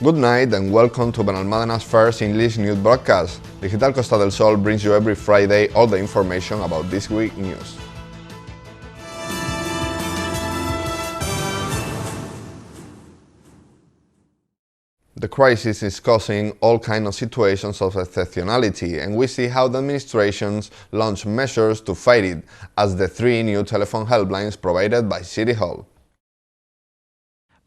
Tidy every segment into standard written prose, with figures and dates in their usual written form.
Good night and welcome to Benalmádena's first English news broadcast. Digital Costa del Sol brings you every Friday all the information about this week's news. The crisis is causing all kinds of situations of exceptionality, and we see how the administrations launch measures to fight it, as the 3 new telephone helplines provided by City Hall.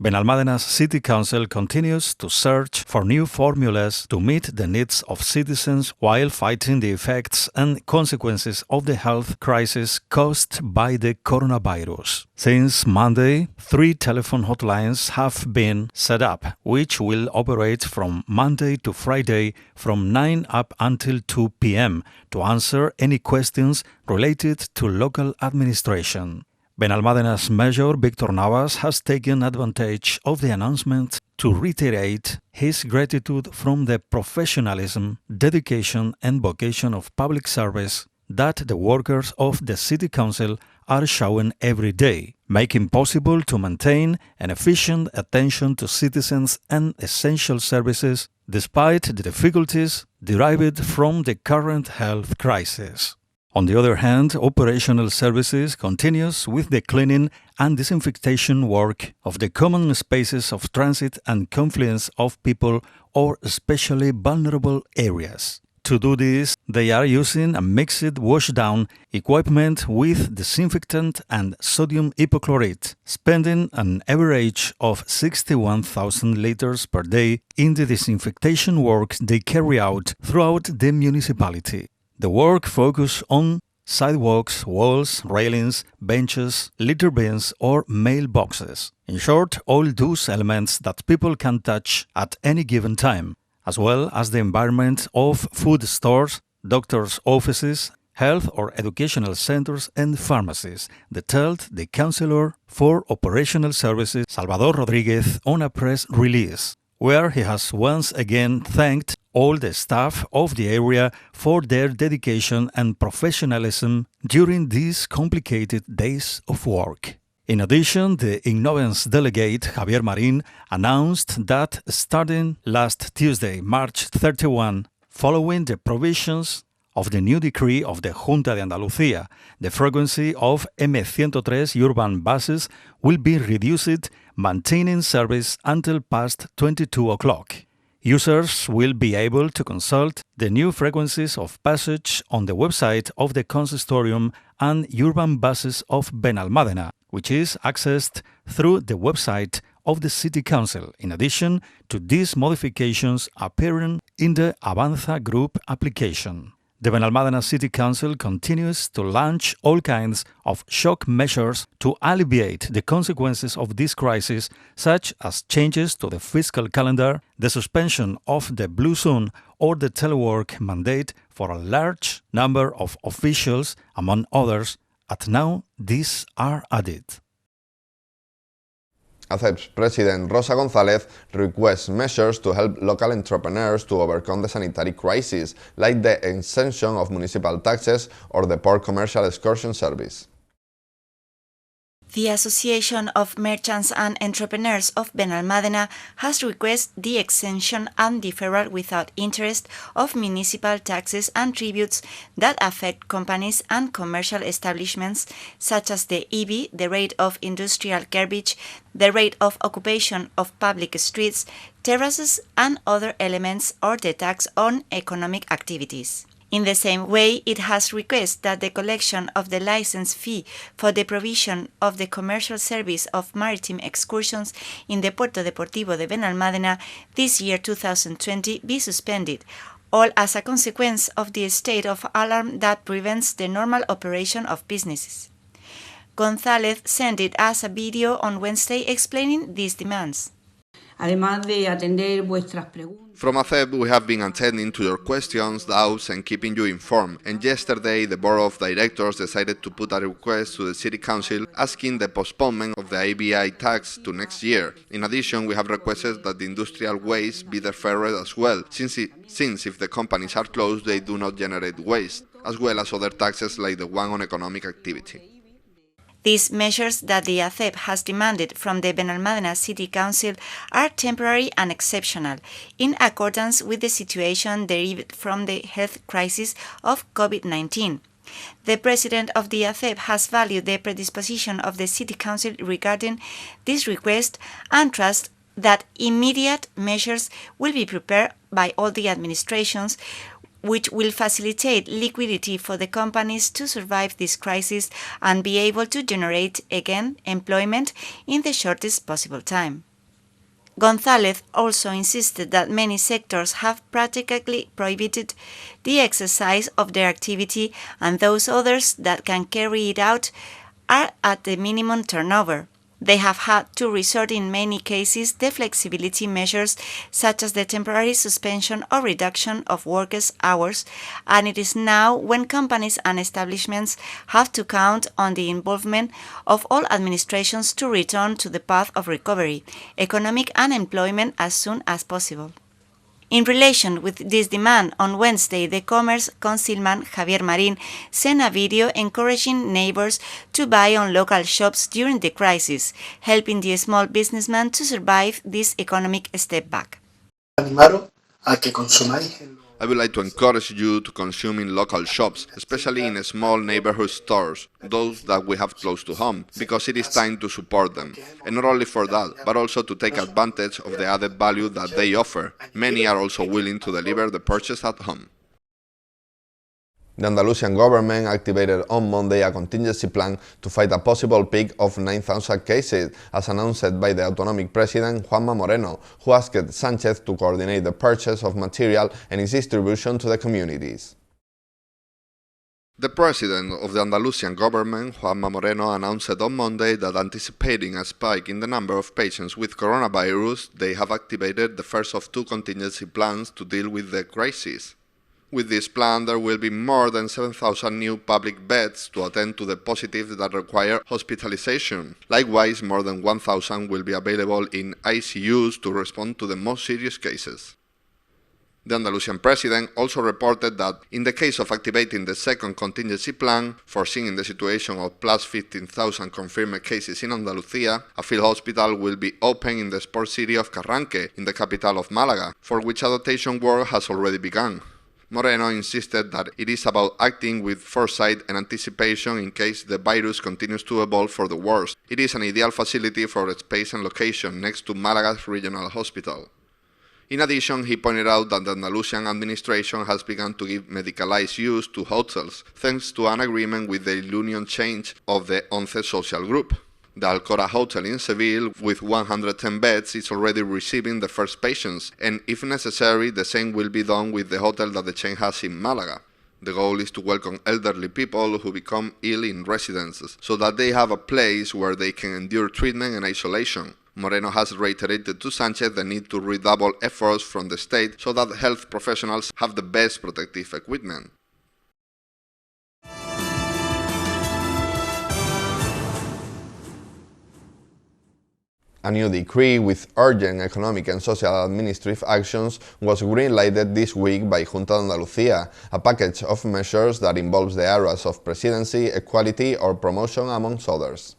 Benalmádena's City Council continues to search for new formulas to meet the needs of citizens while fighting the effects and consequences of the health crisis caused by the coronavirus. Since Monday, 3 telephone hotlines have been set up, which will operate from Monday to Friday from 9 up until 2 p.m. to answer any questions related to local administration. Benalmádena's Mayor Víctor Navas has taken advantage of the announcement to reiterate his gratitude from the professionalism, dedication and vocation of public service that the workers of the City Council are showing every day, making possible to maintain an efficient attention to citizens and essential services despite the difficulties derived from the current health crisis. On the other hand, operational services continues with the cleaning and disinfectation work of the common spaces of transit and confluence of people or especially vulnerable areas. To do this, they are using a mixed washdown equipment with disinfectant and sodium hypochlorite, spending an average of 61,000 liters per day in the disinfectation work they carry out throughout the municipality. The work focuses on sidewalks, walls, railings, benches, litter bins or mailboxes. In short, all those elements that people can touch at any given time, as well as the environment of food stores, doctors' offices, health or educational centers and pharmacies, detailed the Councillor for Operational Services, Salvador Rodríguez, on a press release, where he has once again thanked all the staff of the area for their dedication and professionalism during these complicated days of work. In addition, the Innovens delegate, Javier Marín, announced that starting last Tuesday, March 31, following the provisions of the new decree of the Junta de Andalucía, the frequency of M103 urban buses will be reduced, maintaining service until past 22 o'clock. Users will be able to consult the new frequencies of passage on the website of the Consistorium and Urban Buses of Benalmádena, which is accessed through the website of the City Council, in addition to these modifications appearing in the Avanza Group application. The Benalmádena City Council continues to launch all kinds of shock measures to alleviate the consequences of this crisis, such as changes to the fiscal calendar, the suspension of the Blue Zone or the telework mandate for a large number of officials, among others, and now these are added. ACEP's President Rosa González requests measures to help local entrepreneurs to overcome the sanitary crisis, like the exemption of municipal taxes or the port commercial excursion service. The Association of Merchants and Entrepreneurs of Benalmádena has requested the extension and deferral without interest of municipal taxes and tributes that affect companies and commercial establishments, such as the IBI, the rate of industrial garbage, the rate of occupation of public streets, terraces, and other elements, or the tax on economic activities. In the same way, it has requested that the collection of the license fee for the provision of the commercial service of maritime excursions in the Puerto Deportivo de Benalmádena this year 2020 be suspended, all as a consequence of the state of alarm that prevents the normal operation of businesses. González sent it as a video on Wednesday explaining these demands. Además de atender vuestras preguntas. From ACEP, we have been attending to your questions, doubts, and keeping you informed. And yesterday, the Board of Directors decided to put a request to the City Council asking the postponement of the ABI tax to next year. In addition, we have requested that the industrial waste be deferred as well, since if the companies are closed, they do not generate waste, as well as other taxes like the one on economic activity. These measures that the ACEP has demanded from the Benalmádena City Council are temporary and exceptional, in accordance with the situation derived from the health crisis of COVID-19. The president of the ACEP has valued the predisposition of the City Council regarding this request and trusts that immediate measures will be prepared by all the administrations, which will facilitate liquidity for the companies to survive this crisis and be able to generate again employment in the shortest possible time. González also insisted that many sectors have practically prohibited the exercise of their activity, and those others that can carry it out are at the minimum turnover. They have had to resort in many cases to flexibility measures such as the temporary suspension or reduction of workers' hours, and it is now when companies and establishments have to count on the involvement of all administrations to return to the path of recovery, economic and employment as soon as possible. In relation with this demand, on Wednesday, the Commerce Councilman Javier Marín sent a video encouraging neighbors to buy on local shops during the crisis, helping the small businessman to survive this economic step back. I would like to encourage you to consume in local shops, especially in small neighborhood stores, those that we have close to home, because it is time to support them. And not only for that, but also to take advantage of the added value that they offer. Many are also willing to deliver the purchase at home. The Andalusian government activated on Monday a contingency plan to fight a possible peak of 9,000 cases, as announced by the autonomic president Juanma Moreno, who asked Sánchez to coordinate the purchase of material and its distribution to the communities. The president of the Andalusian government, Juanma Moreno, announced on Monday that, anticipating a spike in the number of patients with coronavirus, they have activated the first of two contingency plans to deal with the crisis. With this plan, there will be more than 7,000 new public beds to attend to the positives that require hospitalization. Likewise, more than 1,000 will be available in ICUs to respond to the most serious cases. The Andalusian president also reported that, in the case of activating the second contingency plan, foreseeing the situation of plus 15,000 confirmed cases in Andalucía, a field hospital will be open in the sports city of Carranque, in the capital of Málaga, for which adaptation work has already begun. Moreno insisted that it is about acting with foresight and anticipation in case the virus continues to evolve for the worst. It is an ideal facility for its space and location next to Malaga's regional hospital. In addition, he pointed out that the Andalusian administration has begun to give medicalized use to hotels, thanks to an agreement with the Ilunion chain of the Once social group. The Alcora Hotel in Seville, with 110 beds, is already receiving the first patients, and if necessary, the same will be done with the hotel that the chain has in Málaga. The goal is to welcome elderly people who become ill in residences, so that they have a place where they can endure treatment and isolation. Moreno has reiterated to Sánchez the need to redouble efforts from the state so that health professionals have the best protective equipment. A new decree with urgent economic and social administrative actions was green-lighted this week by Junta de Andalucía, a package of measures that involves the areas of presidency, equality or promotion, amongst others.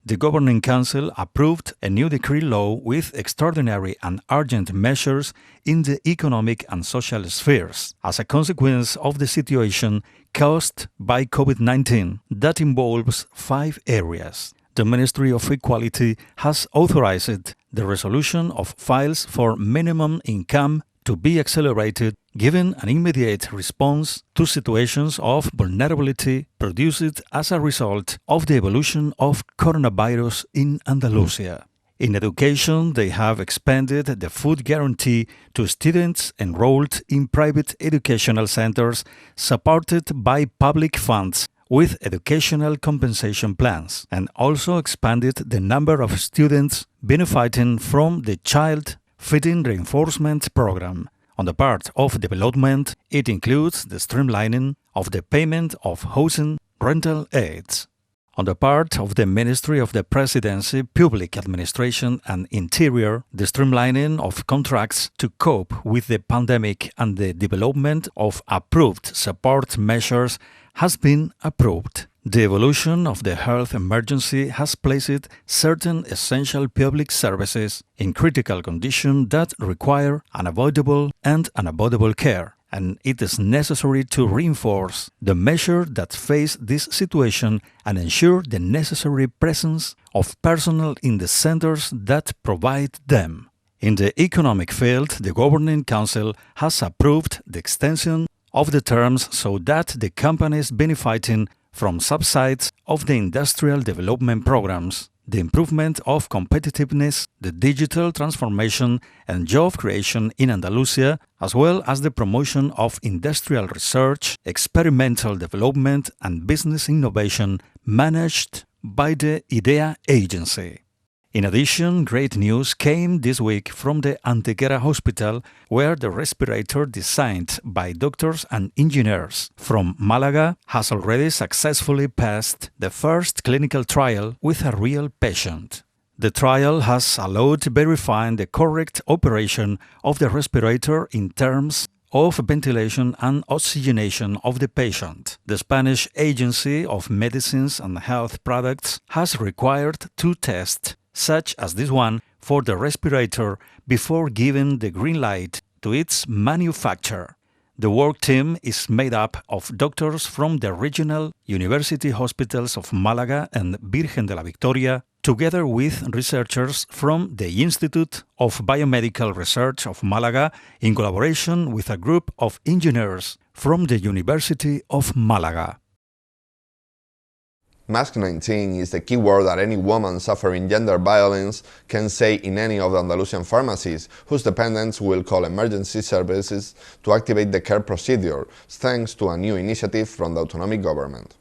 The Governing Council approved a new decree law with extraordinary and urgent measures in the economic and social spheres as a consequence of the situation caused by COVID-19 that involves 5 areas. The Ministry of Equality has authorized the resolution of files for minimum income to be accelerated, giving an immediate response to situations of vulnerability produced as a result of the evolution of coronavirus in Andalusia. In education, they have expanded the food guarantee to students enrolled in private educational centers supported by public funds with educational compensation plans, and also expanded the number of students benefiting from the Child Feeding Reinforcement Program. On the part of development, it includes the streamlining of the payment of housing rental aids. On the part of the Ministry of the Presidency, Public Administration and Interior, the streamlining of contracts to cope with the pandemic and the development of approved support measures has been approved. The evolution of the health emergency has placed certain essential public services in critical condition that require unavoidable and unavoidable care, and it is necessary to reinforce the measures that face this situation and ensure the necessary presence of personnel in the centers that provide them. In the economic field, the Governing Council has approved the extension of the terms so that the companies benefiting from subsidies of the industrial development programs, the improvement of competitiveness, the digital transformation and job creation in Andalusia, as well as the promotion of industrial research, experimental development and business innovation managed by the IDEA agency. In addition, great news came this week from the Antequera Hospital, where the respirator designed by doctors and engineers from Malaga has already successfully passed the first clinical trial with a real patient. The trial has allowed verifying the correct operation of the respirator in terms of ventilation and oxygenation of the patient. The Spanish Agency of Medicines and Health Products has required 2 tests such as this one for the respirator before giving the green light to its manufacture. The work team is made up of doctors from the regional university hospitals of Malaga and Virgen de la Victoria, together with researchers from the Institute of Biomedical Research of Malaga in collaboration with a group of engineers from the University of Malaga. Mask 19 is the key word that any woman suffering gender violence can say in any of the Andalusian pharmacies, whose dependents will call emergency services to activate the care procedure, thanks to a new initiative from the autonomic government.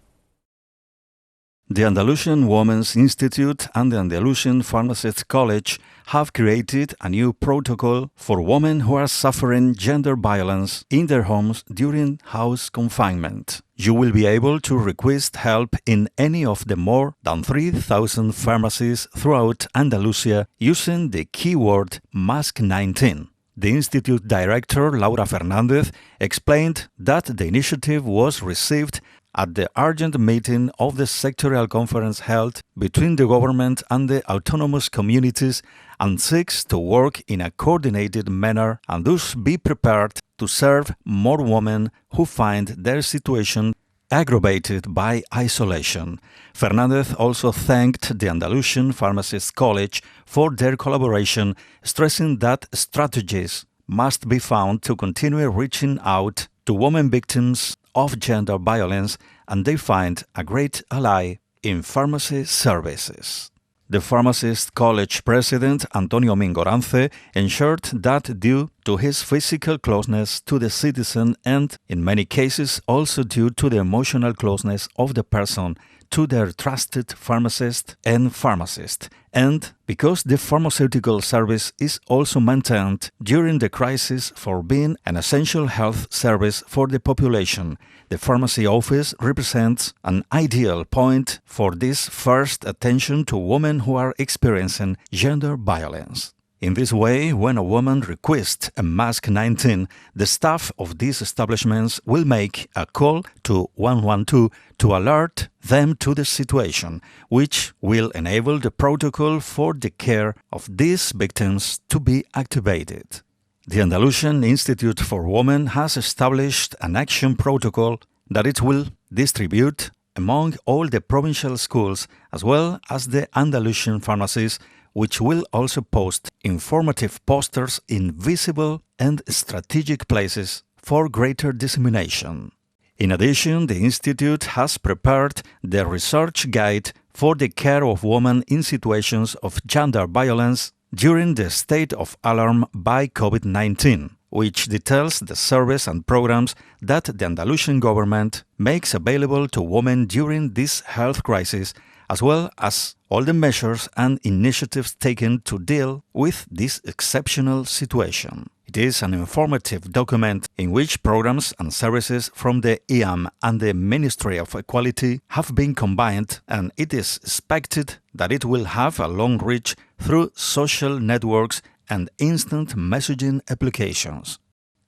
The Andalusian Women's Institute and the Andalusian Pharmacists College have created a new protocol for women who are suffering gender violence in their homes during house confinement. You will be able to request help in any of the more than 3,000 pharmacies throughout Andalusia using the keyword Mask 19. The Institute Director, Laura Fernandez, explained that the initiative was received at the urgent meeting of the sectorial conference held between the government and the autonomous communities and seeks to work in a coordinated manner and thus be prepared to serve more women who find their situation aggravated by isolation. Fernandez also thanked the Andalusian Pharmacists College for their collaboration, stressing that strategies must be found to continue reaching out to women victims of gender violence, and they find a great ally in pharmacy services. The Pharmacists College president, Antonio Mingorance, ensured that due to his physical closeness to the citizen and, in many cases, also due to the emotional closeness of the person to their trusted pharmacist and pharmacist, and because the pharmaceutical service is also maintained during the crisis for being an essential health service for the population, the pharmacy office represents an ideal point for this first attention to women who are experiencing gender violence. In this way, when a woman requests a Mask 19, the staff of these establishments will make a call to 112 to alert them to the situation, which will enable the protocol for the care of these victims to be activated. The Andalusian Institute for Women has established an action protocol that it will distribute among all the provincial schools as well as the Andalusian pharmacies, which will also post informative posters in visible and strategic places for greater dissemination. In addition, the Institute has prepared the research guide for the care of women in situations of gender violence during the state of alarm by COVID-19, which details the service and programs that the Andalusian government makes available to women during this health crisis, as well as all the measures and initiatives taken to deal with this exceptional situation. It is an informative document in which programs and services from the IAM and the Ministry of Equality have been combined, and it is expected that it will have a long reach through social networks and instant messaging applications.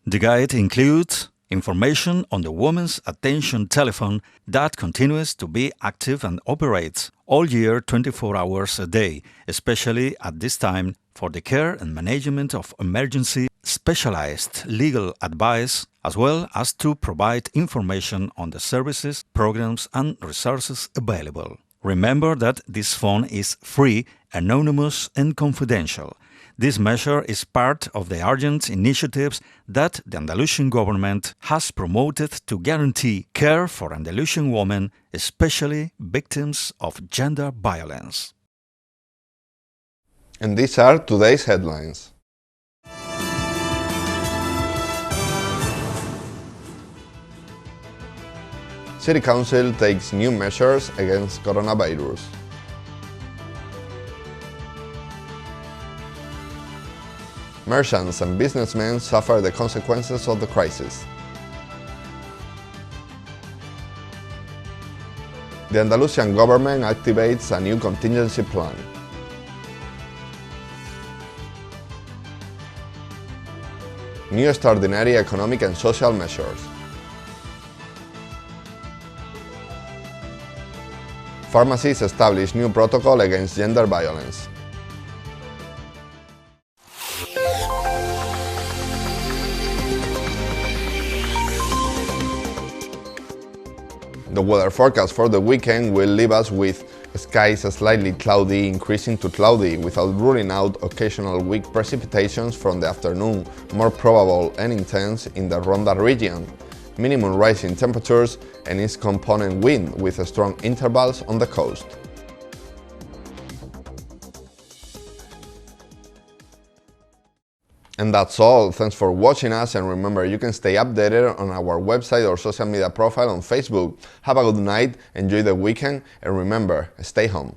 The guide includes Information on the Women's Attention Telephone that continues to be active and operates all year 24 hours a day, especially at this time for the care and management of emergency specialized legal advice, as well as to provide information on the services, programs and resources available. Remember that this phone is free, anonymous and confidential. This measure is part of the urgent initiatives that the Andalusian government has promoted to guarantee care for Andalusian women, especially victims of gender violence. And these are today's headlines. City Council takes new measures against coronavirus. Merchants and businessmen suffer the consequences of the crisis. The Andalusian government activates a new contingency plan. New extraordinary economic and social measures. Pharmacies establish new protocol against gender violence. The weather forecast for the weekend will leave us with skies slightly cloudy, increasing to cloudy, without ruling out occasional weak precipitations from the afternoon, more probable and intense in the Ronda region. Minimum rise in temperatures and its component wind with strong intervals on the coast. And that's all. Thanks for watching us, and remember, you can stay updated on our website or social media profile on Facebook. Have a good night, enjoy the weekend, and remember, stay home.